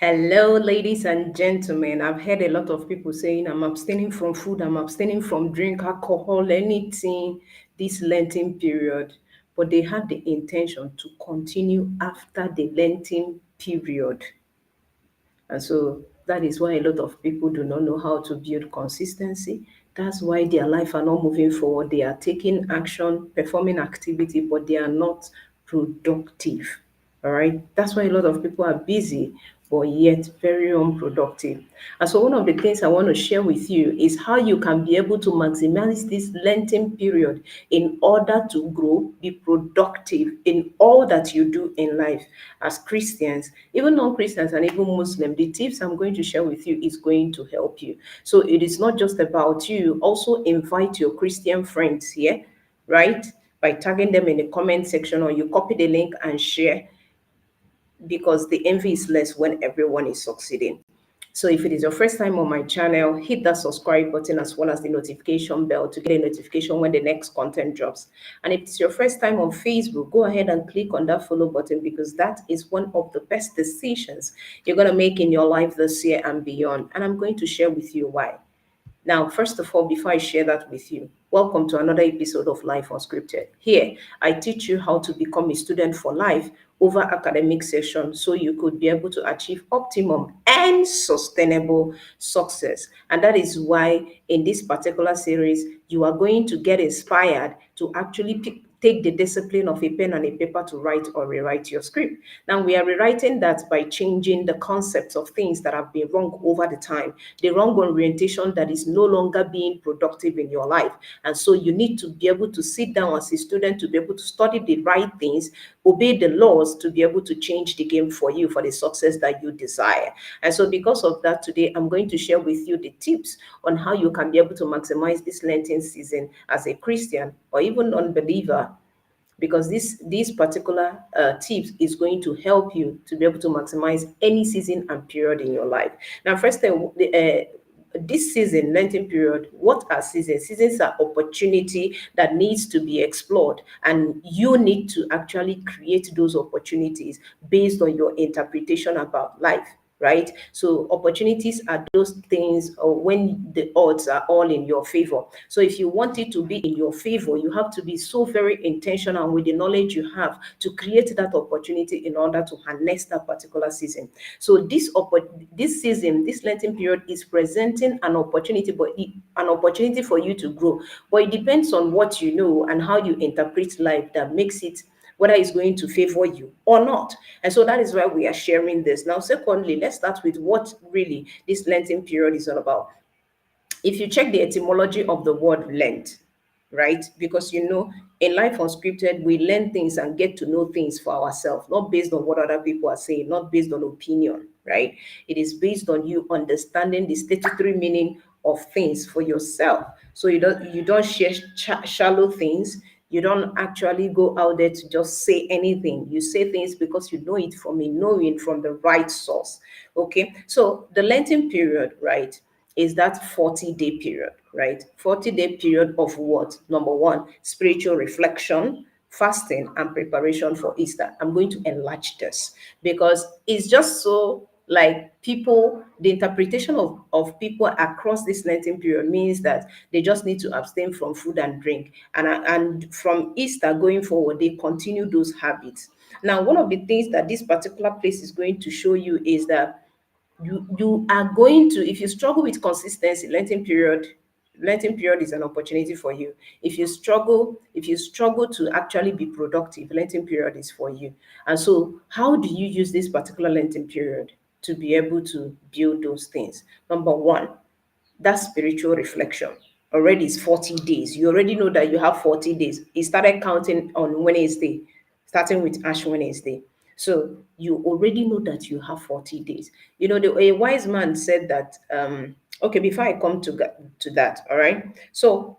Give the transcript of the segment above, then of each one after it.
Hello, ladies and gentlemen. I've heard a lot of people saying I'm abstaining from food, I'm abstaining from drink, alcohol, anything this Lenten period, but they had the intention to continue after the Lenten period. And so that is why a lot of people do not know how to build consistency. That's why their life are not moving forward. They are taking action, performing activity, but they are not productive. All right. That's why a lot of people are busy, but yet very unproductive. And so one of the things I want to share with you is how you can be able to maximize this Lenten period in order to grow, be productive in all that you do in life as Christians, even non-Christians and even Muslim. The tips I'm going to share with you is going to help you. So it is not just about you. Also invite your Christian friends here, right? By tagging them in the comment section, or you copy the link and share, because the envy is less when everyone is succeeding. So if it is your first time on my channel, hit that subscribe button as well as the notification bell to get a notification when the next content drops. And if it's your first time on Facebook, go ahead and click on that follow button, because that is one of the best decisions you're going to make in your life this year and beyond. And I'm going to share with you why. Now, first of all, before I share that with you, welcome to another episode of Life Unscripted. Here, I teach you how to become a student for life over academic session, so you could be able to achieve optimum and sustainable success. And that is why in this particular series, you are going to get inspired to actually take the discipline of a pen and a paper to write or rewrite your script. Now, we are rewriting that by changing the concepts of things that have been wrong over the time, the wrong orientation that is no longer being productive in your life. And so you need to be able to sit down as a student to be able to study the right things, obey the laws to be able to change the game for you for the success that you desire. And so because of that, today I'm going to share with you the tips on how you can be able to maximize this Lenten season as a Christian or even unbeliever, because this particular tips is going to help you to be able to maximize any season and period in your life. Now, first thing, this season, Lenten period, what are seasons? Seasons are opportunity that needs to be explored, and you need to actually create those opportunities based on your interpretation about life, right? So opportunities are those things when the odds are all in your favor. So if you want it to be in your favor, you have to be so very intentional with the knowledge you have to create that opportunity in order to harness that particular season. So this season, this Lenten period is presenting an opportunity, but an opportunity for you to grow. But it depends on what you know and how you interpret life that makes it whether it's going to favor you or not. And so that is why we are sharing this. Now, secondly, let's start with what really this Lenten period is all about. If you check the etymology of the word Lent, right? Because in Life Unscripted, we learn things and get to know things for ourselves, not based on what other people are saying, not based on opinion, right? It is based on you understanding the statutory meaning of things for yourself. So you don't share shallow things. You don't actually go out there to just say anything. You say things because you know it from a knowing from the right source. Okay. So the Lenten period, right, is that 40-day period, right? 40-day period of what? Number one, spiritual reflection, fasting, and preparation for Easter. I'm going to enlarge this because it's just so like people, the interpretation of people across this Lenten period means that they just need to abstain from food and drink. And from Easter going forward, they continue those habits. Now, one of the things that this particular place is going to show you is that you are going to, if you struggle with consistency, Lenten period is an opportunity for you. If you struggle to actually be productive, Lenten period is for you. And so how do you use this particular Lenten period to be able to build those things? Number one, that spiritual reflection. Already is 40 days. You already know that you have 40 days. He started counting on Wednesday, starting with Ash Wednesday. So you already know that you have 40 days. A wise man said that, okay, before I come to that, all right? So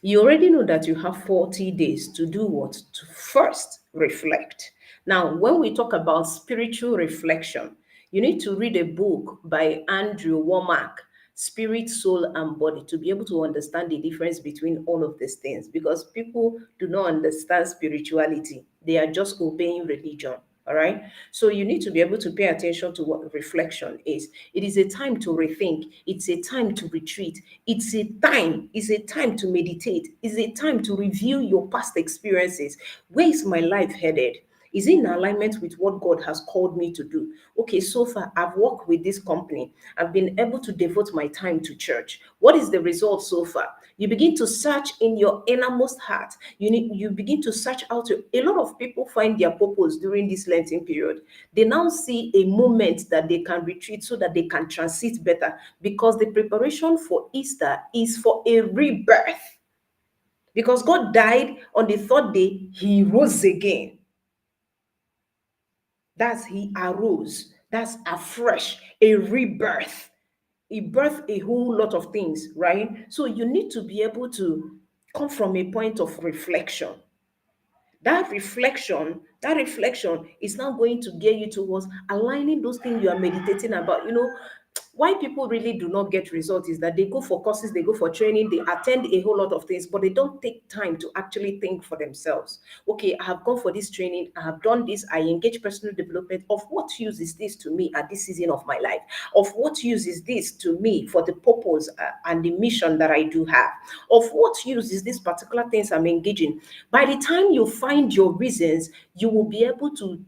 you already know that you have 40 days to do what? To first reflect. Now, when we talk about spiritual reflection, you need to read a book by Andrew Womack, Spirit, Soul, and Body, to be able to understand the difference between all of these things, because people do not understand spirituality. They are just obeying religion. All right. So you need to be able to pay attention to what reflection is. It is a time to rethink. It's a time to retreat. It's a time to meditate. It's a time to review your past experiences. Where is my life headed? Is it in alignment with what God has called me to do? Okay, so far I've worked with this company. I've been able to devote my time to church. What is the result so far? You begin to search in your innermost heart. You begin to search out. A lot of people find their purpose during this Lenten period. They now see a moment that they can retreat so that they can transit better, because the preparation for Easter is for a rebirth. Because God died on the third day, he rose again. That's he arose. That's afresh, a rebirth. He birthed a whole lot of things, right? So you need to be able to come from a point of reflection. That reflection is now going to get you towards aligning those things you are meditating about. Why people really do not get results is that they go for courses, they go for training, they attend a whole lot of things, but they don't take time to actually think for themselves. Okay, I have gone for this training, I have done this, I engage personal development. Of what use is this to me at this season of my life? Of what use is this to me for the purpose and the mission that I do have? Of what use is this particular things I'm engaging? By the time you find your reasons, you will be able to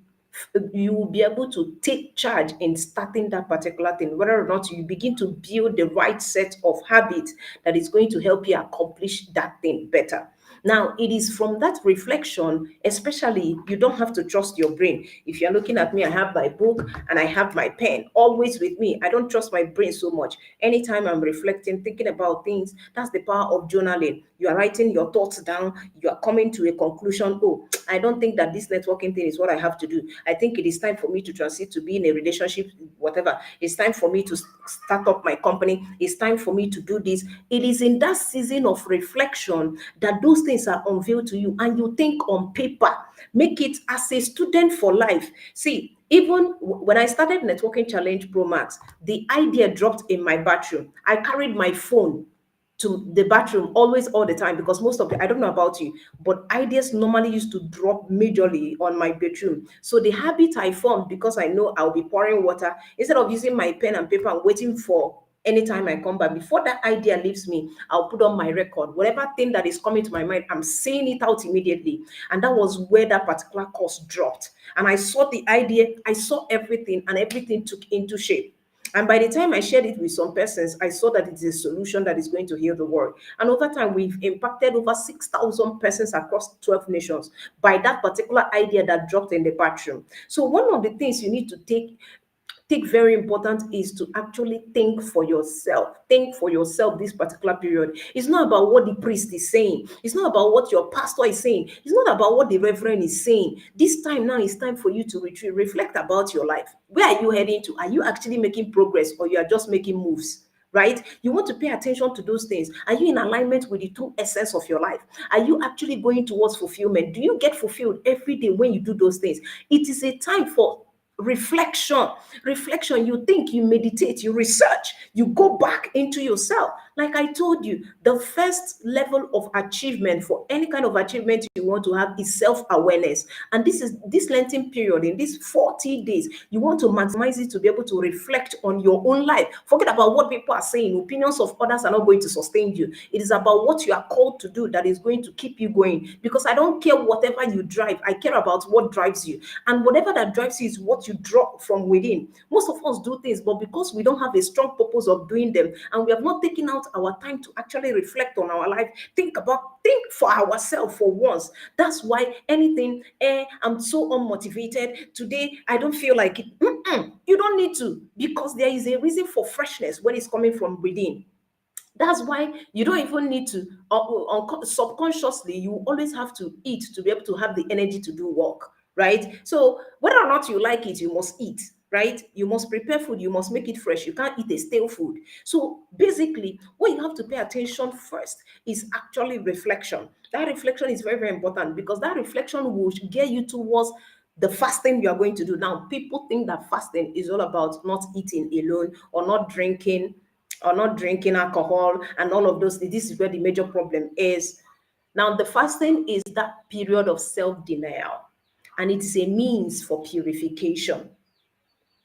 take charge in starting that particular thing, whether or not you begin to build the right set of habits that is going to help you accomplish that thing better. Now, it is from that reflection, especially, you don't have to trust your brain. If you're looking at me, I have my book and I have my pen always with me. I don't trust my brain so much. Anytime I'm reflecting, thinking about things, that's the power of journaling. You are writing your thoughts down, you are coming to a conclusion. Oh, I don't think that this networking thing is what I have to do. I think it is time for me to transit to be in a relationship, whatever. It's time for me to start up my company. It's time for me to do this. It is in that season of reflection that those things are unveiled to you, and you think on paper. Make it as a student for life. See, even when I started Networking Challenge Pro Max, the idea dropped in my bathroom. I carried my phone to the bathroom always, all the time, because most of the, I don't know about you, but ideas normally used to drop majorly on my bedroom. So the habit I formed, because I know I'll be pouring water, instead of using my pen and paper and waiting for anytime I come back, before that idea leaves me, I'll put on my record. Whatever thing that is coming to my mind, I'm saying it out immediately. And that was where that particular course dropped. And I saw the idea, I saw everything, and everything took into shape. And by the time I shared it with some persons, I saw that it's a solution that is going to heal the world. And over time, we've impacted over 6,000 persons across 12 nations by that particular idea that dropped in the bathroom. So one of the things you need to take very important is to actually think for yourself. Think for yourself this particular period. It's not about what the priest is saying. It's not about what your pastor is saying. It's not about what the reverend is saying. This time now is time for you to retreat. Reflect about your life. Where are you heading to? Are you actually making progress, or you are just making moves? Right? You want to pay attention to those things. Are you in alignment with the true essence of your life? Are you actually going towards fulfillment? Do you get fulfilled every day when you do those things? It is a time for reflection. You think, you meditate, you research, you go back into yourself. Like I told you, the first level of achievement for any kind of achievement you want to have is self-awareness. And this Lenten period, in these 40 days, you want to maximize it to be able to reflect on your own life. Forget about what people are saying. Opinions of others are not going to sustain you. It is about what you are called to do that is going to keep you going. Because I don't care whatever you drive, I care about what drives you. And whatever that drives you is what you draw from within. Most of us do things, but because we don't have a strong purpose of doing them, and we have not taken out our time to actually reflect on our life, think for ourselves for once. That's why anything, I'm so unmotivated today, I don't feel like it. You don't need to, because there is a reason for freshness when it's coming from within. That's why you don't even need to, subconsciously, you always have to eat to be able to have the energy to do work, right? So whether or not you like it, you must eat, right? You must prepare food, you must make it fresh. You can't eat a stale food. So basically, what you have to pay attention first is actually reflection. That reflection is very, very important, because that reflection will get you towards the fasting you are going to do. Now, people think that fasting is all about not eating alone, or not drinking alcohol and all of those things. This is where the major problem is. Now, the fasting is that period of self-denial. and it is a means for purification.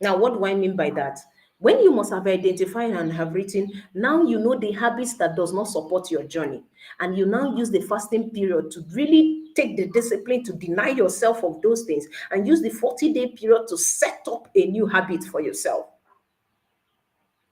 Now, what do I mean by that? When you must have identified and have written, now you know the habits that does not support your journey. And you now use the fasting period to really take the discipline to deny yourself of those things and use the 40-day period to set up a new habit for yourself.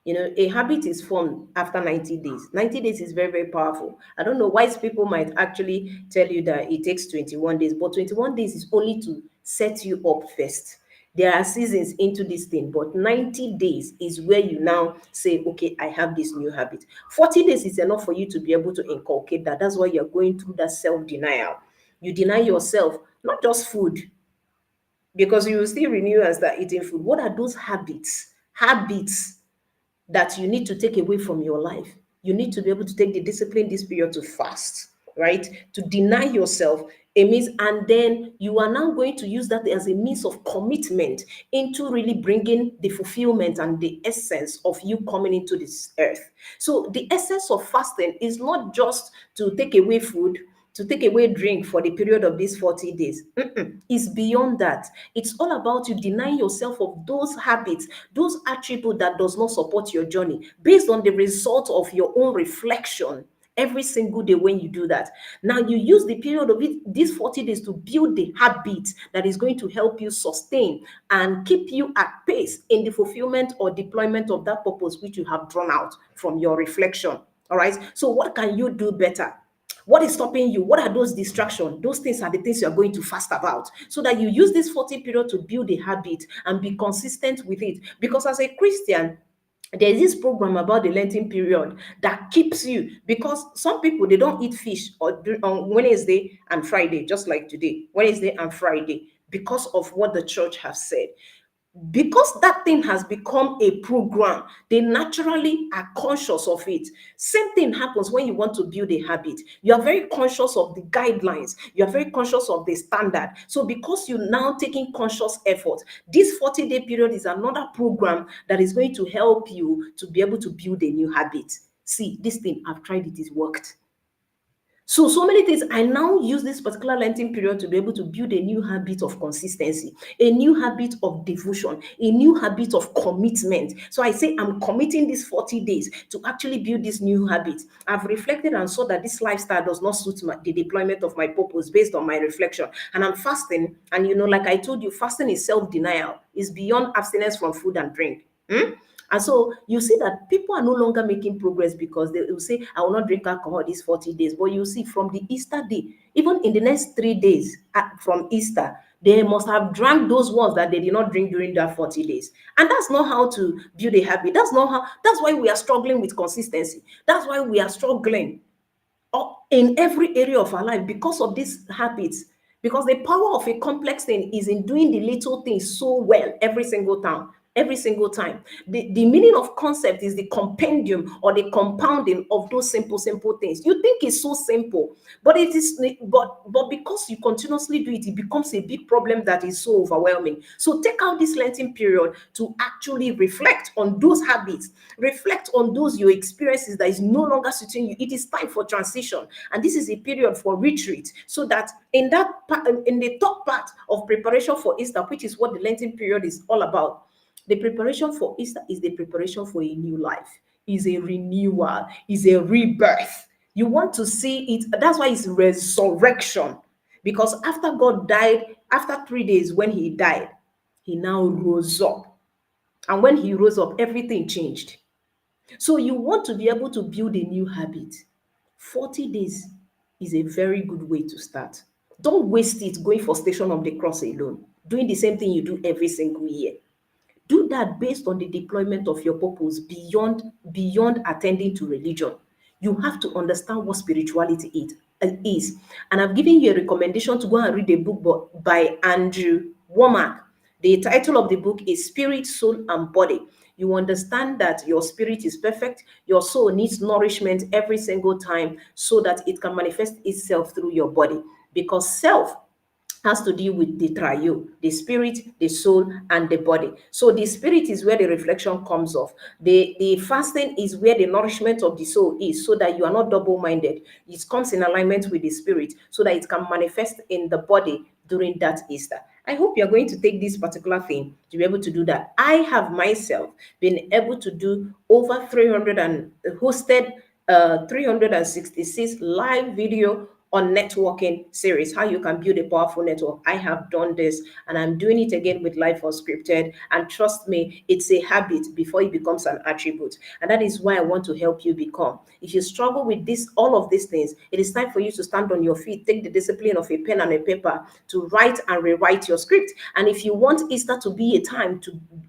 You know, a habit is formed after 90 days. 90 days is very, very powerful. I don't know, wise people might actually tell you that it takes 21 days, but 21 days is only to set you up first. There are seasons into this thing, but 90 days is where you now say, okay, I have this new habit. 40 days is enough for you to be able to inculcate that. That's why you're going through that self-denial. You deny yourself, not just food, because you will still renew and start eating food. What are those habits? Habits that you need to take away from your life. You need to be able to take the discipline this period to fast, right? To deny yourself. It means, and then you are now going to use that as a means of commitment into really bringing the fulfillment and the essence of you coming into this earth. So the essence of fasting is not just to take away food, to take away drink for the period of these 40 days. It's beyond that. It's all about you denying yourself of those habits, those attributes that does not support your journey, based on the result of your own reflection every single day. When you do that, now you use the period of these 40 days to build the habit that is going to help you sustain and keep you at pace in the fulfillment or deployment of that purpose which you have drawn out from your reflection. All right. So what can you do better? What is stopping you? What are those distractions? Those things are the things you are going to fast about, so that you use this 40 period to build a habit and be consistent with it. Because as a Christian, there's this program about the Lenten period that keeps you, because some people, they don't eat fish on Wednesday and Friday, just like today, Wednesday and Friday, because of what the church has said. Because that thing has become a program, they naturally are conscious of it. Same thing happens when you want to build a habit. You are very conscious of the guidelines. You are very conscious of the standard. So because you're now taking conscious effort, this 40-day period is another program that is going to help you to be able to build a new habit. See, this thing, I've tried it, it's worked. So many things. I now use this particular Lenten period to be able to build a new habit of consistency, a new habit of devotion, a new habit of commitment. So I say I'm committing these 40 days to actually build this new habit. I've reflected and saw that this lifestyle does not suit the deployment of my purpose based on my reflection. And I'm fasting. And like I told you, fasting is self-denial. It's beyond abstinence from food and drink. And so you see that people are no longer making progress because they will say, I will not drink alcohol these 40 days. But you see, from the Easter day, even in the next 3 days from Easter, they must have drank those ones that they did not drink during that 40 days. And that's not how to build a habit. That's why we are struggling with consistency. That's why we are struggling in every area of our life, because of these habits. Because the power of a complex thing is in doing the little things so well every single time. Every single time. The meaning of concept is the compendium or the compounding of those simple things. You think it's so simple, but it is, but because you continuously do it, it becomes a big problem that is so overwhelming. So take out this Lenten period to actually reflect on those habits, reflect on those your experiences that is no longer suiting you. It is time for transition, and this is a period for retreat, so that in the top part of preparation for Easter, which is what the Lenten period is all about. The preparation for Easter is the preparation for a new life, is a renewal, is a rebirth. You want to see it. That's why it's resurrection. Because after God died, after 3 days when he died, he now rose up. And when he rose up, everything changed. So you want to be able to build a new habit. 40 days is a very good way to start. Don't waste it going for Station of the Cross alone, doing the same thing you do every single year. Do that based on the deployment of your purpose beyond attending to religion. You have to understand what spirituality is. And I've given you a recommendation to go and read a book by 𝗟𝗏𝗦𝗖𝗥𝗑𝗏. The title of the book is Spirit, Soul, and Body. You understand that your spirit is perfect. Your soul needs nourishment every single time so that it can manifest itself through your body. Because self has to deal with the trio, the spirit, the soul, and the body. So the spirit is where the reflection comes off. The fasting is where the nourishment of the soul is, so that you are not double-minded. It comes in alignment with the spirit so that it can manifest in the body during that Easter. I hope you're going to take this particular thing to be able to do that. I have myself been able to do over 300 and hosted 366 live video on networking series, how you can build a powerful network. I have done this and I'm doing it again with Life Unscripted. And trust me, it's a habit before it becomes an attribute. And that is why I want to help you become. If you struggle with this, all of these things, it is time for you to stand on your feet, take the discipline of a pen and a paper to write and rewrite your script. And if you want Easter to be a time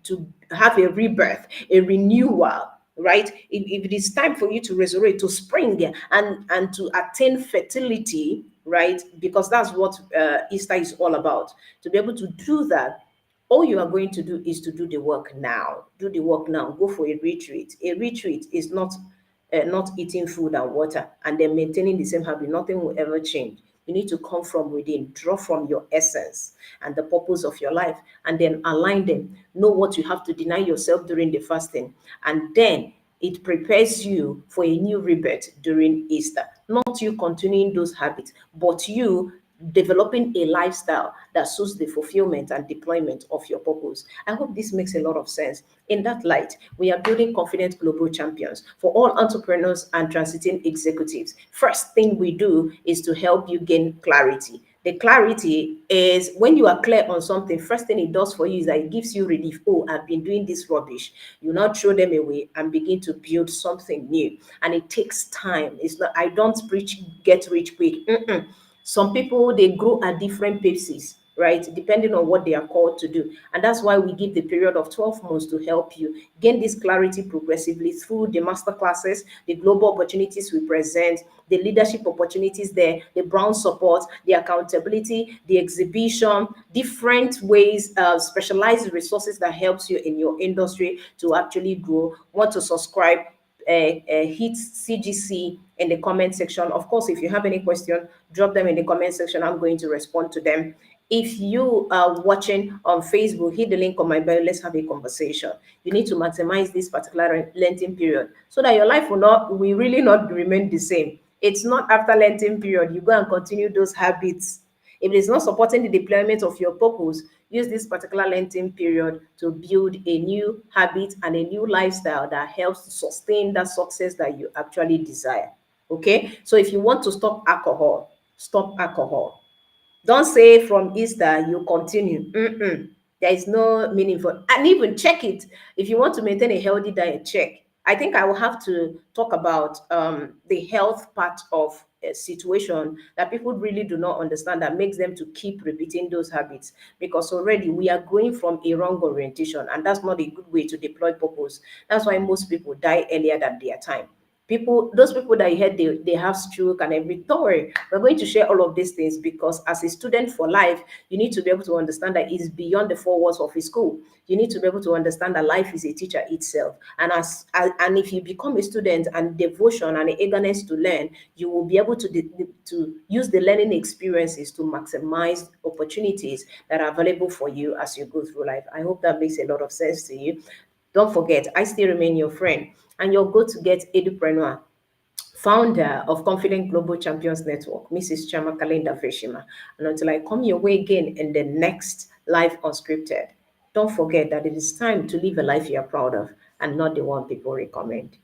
to have a rebirth, a renewal, right? If it is time for you to resurrect, to spring and to attain fertility, right? Because that's what Easter is all about. To be able to do that, all you are going to do is to do the work now. Do the work now. Go for a retreat. A retreat is not eating food and water and then maintaining the same habit. Nothing will ever change. You need to come from within, draw from your essence and the purpose of your life, and then align them. Know what you have to deny yourself during the fasting, and then it prepares you for a new rebirth during Easter. Not you continuing those habits, but you developing a lifestyle that suits the fulfillment and deployment of your purpose. I hope this makes a lot of sense. In that light, we are building confident global champions for all entrepreneurs and transiting executives. First thing we do is to help you gain clarity. The clarity is when you are clear on something, first thing it does for you is that it gives you relief. Oh, I've been doing this rubbish. You now throw them away and begin to build something new. And it takes time. It's not, I don't preach get rich quick. Some people, they grow at different paces, right? Depending on what they are called to do. And that's why we give the period of 12 months to help you gain this clarity progressively through the master classes, the global opportunities we present, the leadership opportunities there, the brown support, the accountability, the exhibition, different ways, specialized resources that helps you in your industry to actually grow. Want to subscribe? Hit CGC in the comment section. Of course, if you have any question, drop them in the comment section. I'm going to respond to them. If you are watching on Facebook, hit the link on my bio. Let's have a conversation. You need to maximize this particular Lenten period so that your life will really not remain the same. It's not after Lenten period you go and continue those habits. If it is not supporting the deployment of your purpose, use this particular Lenten period to build a new habit and a new lifestyle that helps to sustain that success that you actually desire. Okay? So if you want to stop alcohol, stop alcohol. Don't say from Easter you continue. There is no meaning for, and even check it. If you want to maintain a healthy diet, check. I think I will have to talk about the health part of a situation that people really do not understand that makes them to keep repeating those habits, because already we are going from a wrong orientation, and that's not a good way to deploy purpose. That's why most people die earlier than their time. Those people that you heard they have stroke and everything, don't worry, we're going to share all of these things, because as a student for life, you need to be able to understand that it's beyond the four walls of a school. You need to be able to understand that life is a teacher itself, and and if you become a student and devotion and eagerness to learn, you will be able to use the learning experiences to maximize opportunities that are available for you as you go through life. I hope that makes a lot of sense to you. Don't forget, I still remain your friend and your go-to-get edupreneur, founder of Confident Global Champions Network, Mrs. 𝗟𝗏𝗃𝗃 And until I come your way again in the next Life Unscripted, don't forget that it is time to live a life you are proud of and not the one people recommend.